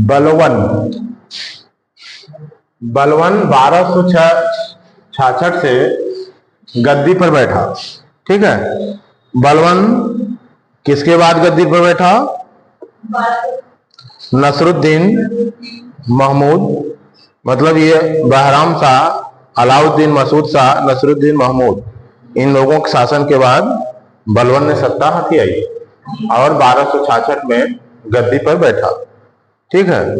बलवन 1266 से गद्दी पर बैठा। ठीक है, बलवन किसके बाद गद्दी पर बैठा? नसरुद्दीन महमूद, मतलब ये बहराम शाह, अलाउद्दीन मसूद शाह, नसरुद्दीन महमूद, इन लोगों के शासन के बाद बलवन ने सत्ता हथियाई और 1266 में गद्दी पर बैठा। ठीक है,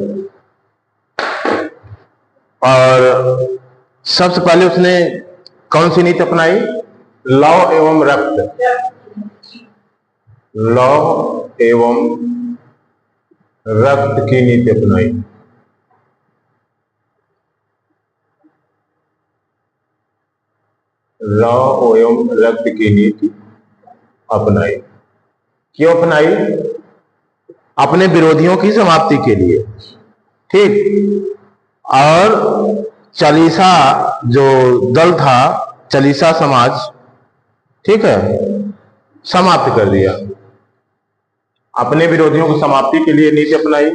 और सबसे पहले उसने कौन सी नीति अपनाई? लौ एवं रक्त, लौ एवं रक्त की नीति अपनाई। लौ एवं रक्त की नीति अपनाई। क्यों अपनाई? अपने विरोधियों की समाप्ति के लिए। ठीक, और चालीसा जो दल था, चालीसा समाज, ठीक है, समाप्त कर दिया। अपने विरोधियों की समाप्ति के लिए नीति अपनाई।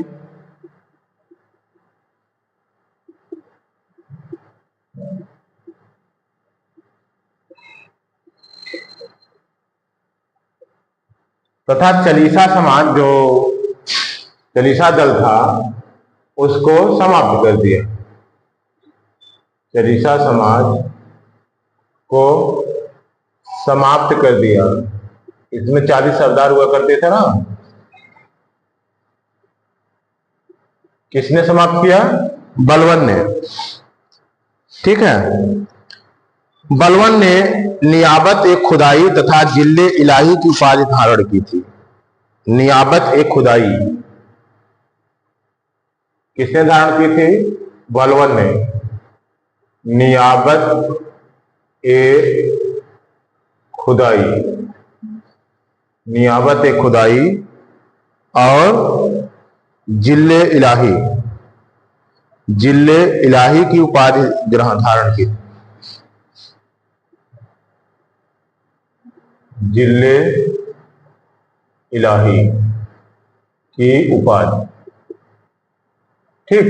तथा चालीसा समाज, जो चालीसा दल था, उसको समाप्त कर दिया। चालीसा समाज को समाप्त कर दिया। इसमें 40 सरदार हुआ करते थे ना, किसने समाप्त किया? बलवन ने। ठीक है, बलवन ने नियाबत एक खुदाई तथा जिले इलाही की उपाधि धारण की थी। नियाबत एक खुदाई किसने धारण की थी? बलवन ने। नियाबत ए खुदाई, नियाबत ए खुदाई और जिले इलाही, जिले इलाही की उपाधि ग्रहण धारण की। जिले इलाही की उपाधि। ठीक,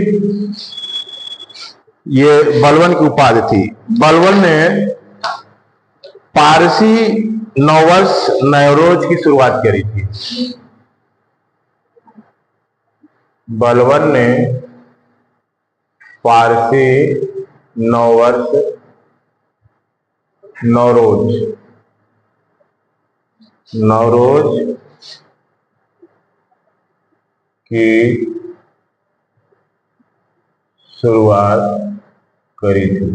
ये बलवन की उपाधि थी। बलवन ने पारसी नववर्ष नवरोज की शुरुआत करी थी। बलवन ने पारसी नववर्ष नवरोज, नवरोज की शुरुआत करी थी।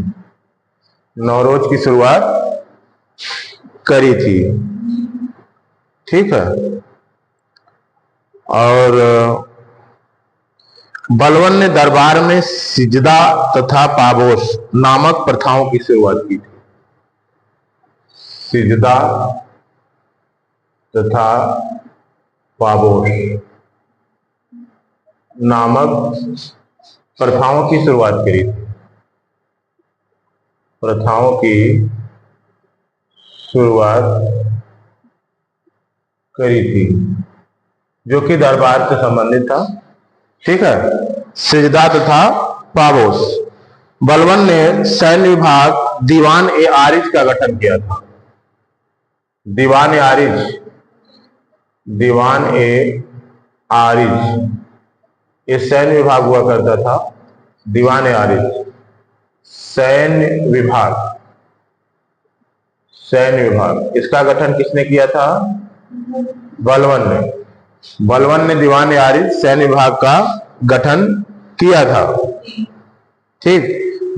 नवरोज की शुरुआत करी थी। ठीक है, और बलवन ने दरबार में सिजदा तथा पाबोस नामक प्रथाओं की शुरुआत की थी। सिजदा तथा पाबोस नामक प्रथाओं की शुरुआत करी थी। प्रथाओं की शुरुआत करी थी, जो कि दरबार से संबंधित था। ठीक है, सिजदा तथा पाबोस। बलवन ने सैन्य विभाग दीवान ए आरिज का गठन किया था। दीवान ए आरिज, दीवान ए आरिज, ये सैन्य विभाग हुआ करता था। दीवान ए आरिज, सैन्य विभाग, सैन्य विभाग, इसका गठन किसने किया था? बलवन ने। बलवन ने दीवान ए आरिज सैन्य विभाग का गठन किया था। ठीक,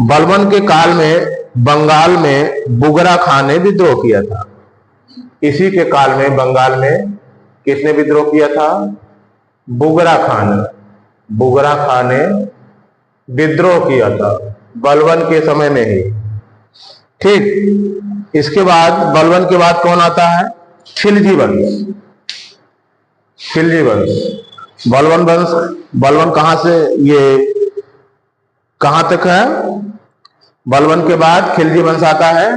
बलवन के काल में बंगाल में बुगरा खां ने विद्रोह किया था। इसी के काल में बंगाल में किसने विद्रोह किया था? बुगरा खां ने। बुगरा खां ने विद्रोह किया था बलवन के समय में ही। ठीक, इसके बाद बलवन के बाद कौन आता है? खिलजी वंश। खिलजी वंश, बलवन वंश, बलवन कहां से, ये कहां तक है? बलवन के बाद खिलजी वंश आता है,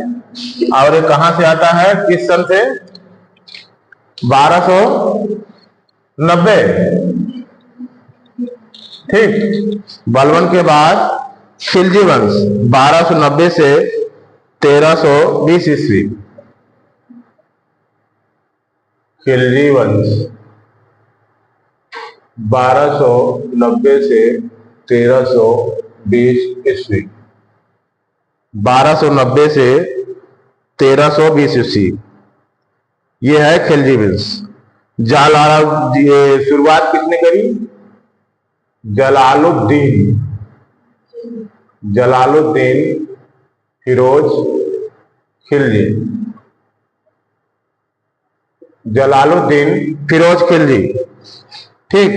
और ये कहां से आता है? किस सन से? 90, ठीक। बलवन के बाद खिलजी वंश 1290 से 1320 ईस्वी। खिलजी वंश 1290 से 1320 ईस्वी। 1290 से 1320 ईस्वी, ये है खिलजी वंश। शुरुआत किसने करी? जलालुद्दीन। जलालुद्दीन फिरोज खिलजी। जलालुद्दीन फिरोज खिलजी, ठीक।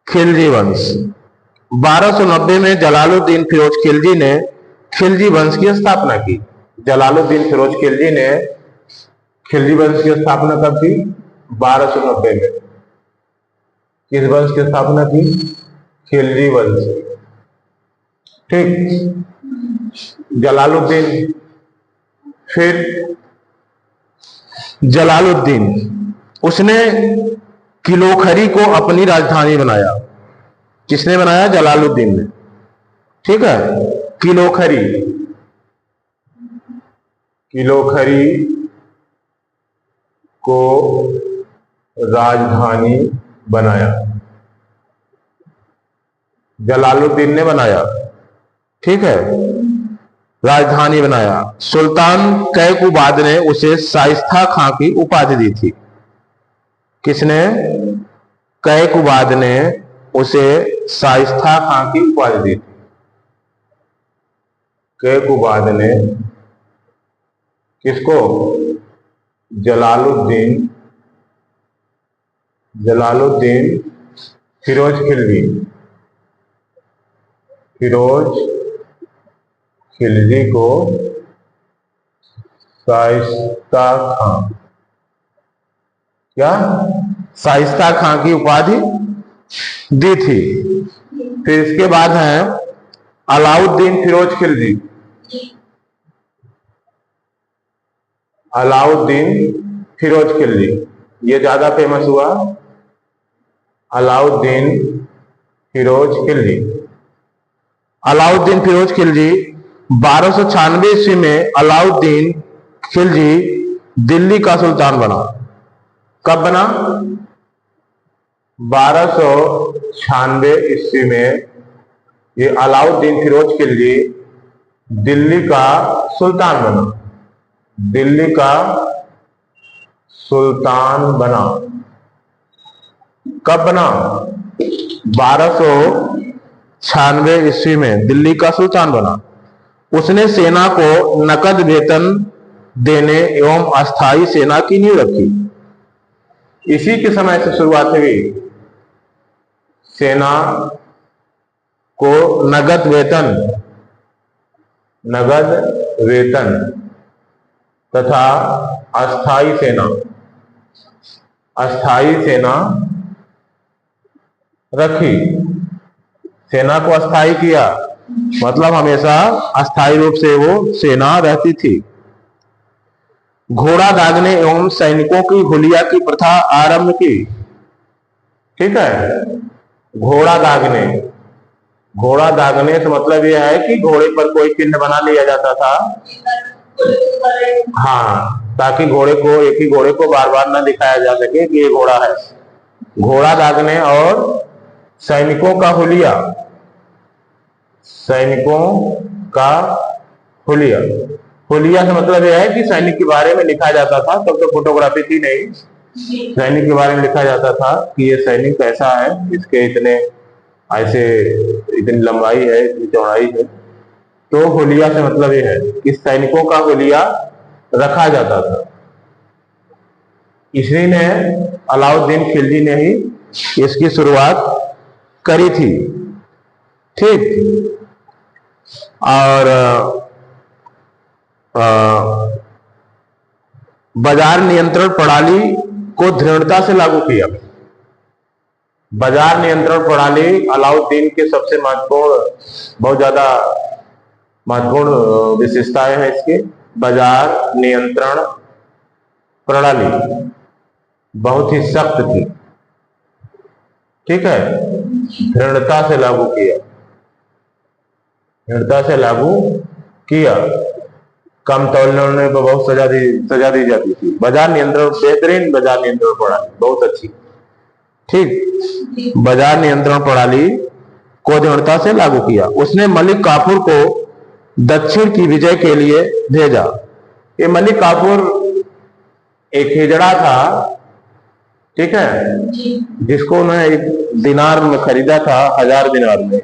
खिलजी वंश 1290 में जलालुद्दीन फिरोज खिलजी ने खिलजी वंश की स्थापना की। जलालुद्दीन फिरोज खिलजी ने खिलजी वंश की स्थापना कब की? 1290 में। किस वंश की स्थापना की? खिलजी वंश, ठीक। जलालुद्दीन, फिर जलालुद्दीन उसने किलोखरी को अपनी राजधानी बनाया। किसने बनाया? जलालुद्दीन ने, ठीक है। किलोखरी, किलोखरी को राजधानी बनाया, जलालुद्दीन ने बनाया, ठीक है। राजधानी बनाया। सुल्तान कैकुबाद ने उसे शाइस्ता खां की उपाधि दी थी। किसने? कैकुबाद ने उसे शाइस्ता खां की उपाधि दी थी। कैकुबाद ने किसको? जलालुद्दीन, जलालुद्दीन फिरोज खिलजी, फिरोज खिलजी को शाइस्ता खां, क्या? शाइस्ता खां की उपाधि दी थी। फिर इसके बाद है अलाउद्दीन फिरोज खिलजी। अलाउद्दीन फिरोज खिलजी, ये ज्यादा फेमस हुआ। अलाउद्दीन फिरोज खिलजी। अलाउद्दीन फिरोज खिलजी 1296 ईस्वी में अलाउद्दीन खिलजी दिल्ली का सुल्तान बना। कब बना? 1296 ईस्वी में ये अलाउद्दीन फिरोज खिलजी दिल्ली का सुल्तान बना। दिल्ली का सुल्तान बना। कब बना? 1296 ईस्वी में दिल्ली का सुल्तान बना। उसने सेना को नकद वेतन देने एवं अस्थाई सेना की नींव रखी। इसी के समय से शुरुआत हुई सेना को नगद वेतन तथा अस्थाई सेना रखी। सेना को अस्थाई किया मतलब हमेशा अस्थाई रूप से वो सेना रहती थी। घोड़ा दागने एवं सैनिकों की हुलिया की प्रथा आरंभ की। ठीक है, घोड़ा दागने से मतलब यह है कि घोड़े पर कोई चिन्ह बना लिया जाता था। हाँ, ताकि घोड़े को बार बार न दिखाया जा सके कि ये घोड़ा है। घोड़ा दागने और सैनिकों का हुलिया से मतलब यह है कि सैनिक के बारे में लिखा जाता था। तब तो फोटोग्राफी थी नहीं, सैनिक के बारे में लिखा जाता था कि ये सैनिक कैसा है, इसके इतनी लंबाई है, इतनी चौड़ाई है। तो हुलिया से मतलब ये है कि सैनिकों का हुलिया रखा जाता था। इसलिए ने अलाउद्दीन खिलजी ने ही इसकी शुरुआत करी थी। ठीक, और बाजार नियंत्रण प्रणाली को दृढ़ता से लागू किया। बाजार नियंत्रण प्रणाली अलाउद्दीन के सबसे बहुत ज्यादा महत्वपूर्ण विशेषताएं हैं इसके। बाजार नियंत्रण प्रणाली बहुत ही सख्त थी, ठीक है, दृढ़ता से लागू किया, दृढ़ता से लागू किया। कम तोलने पर बहुत सजा दी जाती थी। बाजार नियंत्रण, बेहतरीन बाजार नियंत्रण प्रणाली, बहुत अच्छी, ठीक। बाजार नियंत्रण प्रणाली को दृढ़ता से लागू किया। उसने मलिक काफूर को दक्षिण की विजय के लिए भेजा। ये मलिक काफूर एक हिजड़ा था, ठीक है, जिसको उन्होंने 1 दिनार में खरीदा था, 1000 दिनार में,